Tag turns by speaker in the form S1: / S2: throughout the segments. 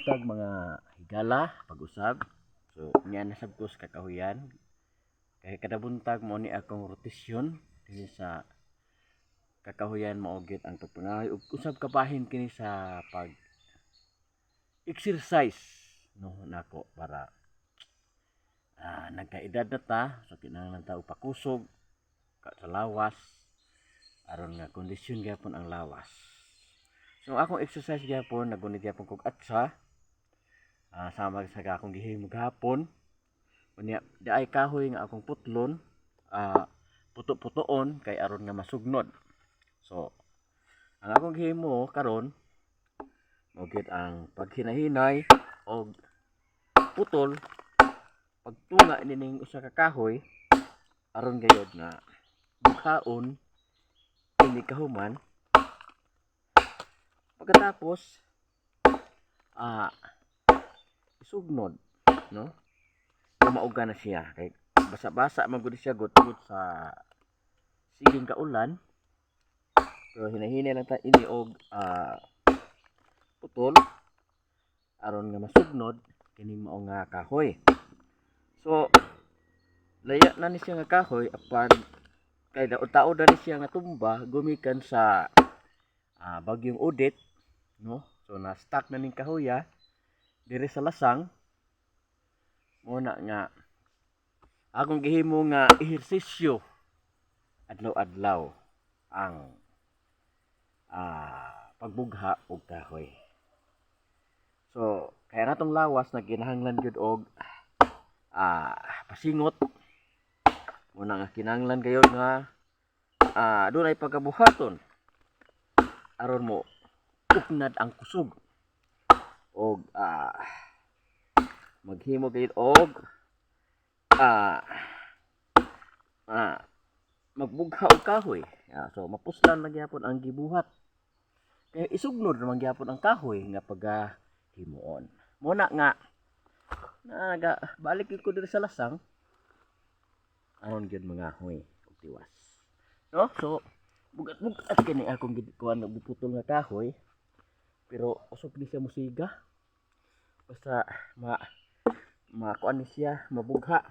S1: Tag mga higala pag-usab. So nya nasab ko sa kakahuyan. Kay kada buntag mo ni akong rotasyon dinhi sa kakahuyan maugit ang pagpangahoy ug usab kabahin kini sa pag exercise no nako para nagkaedad na ta so kinahanglan ta og pakusog sa lawas aron nga kondisyon gyapon ang lawas. So akong exercise gyapon nagunit gyapon kog atsa. Sama sa akong gihimo gahapon unya daay kahoy nga akong putlon puto-putoon kay aron nga masugnod. So ang akong gihimo karon mugit ang paghinahinay og putol pagtunga nining usa ka kahoy aron gayod nga bukhaon ini kahuman pagkatapos sugnod no mauga na siya kay basa-basa man gud siya gud sa siging kaulan pero hinahinay lang ta ini og putol aron nga masugnod kining mao nga kahoy. So laya na ni siya nga kahoy apan kay daot-taod na ni siya nga tumba gumikan sa bagyong Odette no. So na stuck na ning kahoya diri sa lasang muna nga akong gihimo nga ehersisyo adlaw-adlaw ang pagbugha og kahoy. So kaya natong lawas naginahanglan gyud og pasingot muna nga kinahanglan gayud nga dunay pagkabuhaton aron mo uknad ang kusog og maghimo gayud og magbugha og kahoy. So mapuslan lang gyapon ang gibuhat kay isugnod naman gyapon ang kahoy nga pagahimuon. Muna nga naga balik ko diri sa lasang aron gyud mga hoy og tiwas no. So bugat-bugat kini akong gikuan og giputol nga kahoy pero usop ni siya musiga basta makuan ni siya mabugha.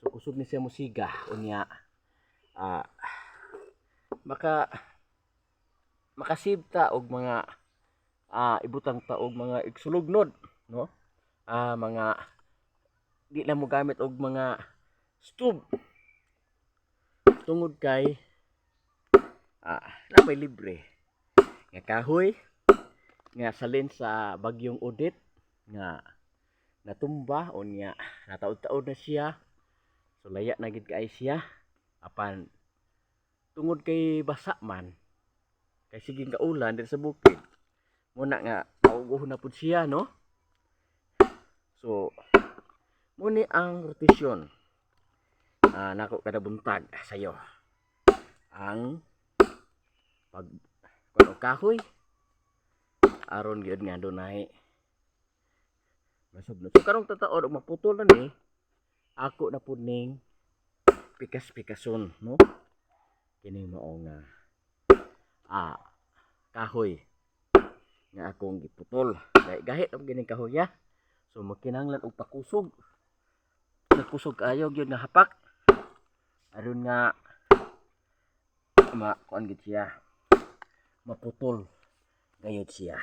S1: So kusog ni siya musiga unya makasibta og mga ibutang ta og mga igsulugnod no. Mga di na mo gamit og mga stove tungod kay napay libre nga kahoy nga salin sa bagyong Odette nga natumba unya nataod-taod na siya. So laya na gid kay siya apan tungod kay basa man kay siging kaulan diri sa bukid muna nga maugohon na pud siya no. So muni ang rotasyon nako kada buntag sayo ang pag kuno kahoy aron gyud nga dunay masugnod. So karong tataod og maputol na ni ako na pud ning pikas-pikason no kini mao nga kahoy nga akong giputol gahit og gining kahoy so makinahanglan og pakusog nagkusog kayo gyud nga hapak aron nga kuan gid siya maputol gayud siya.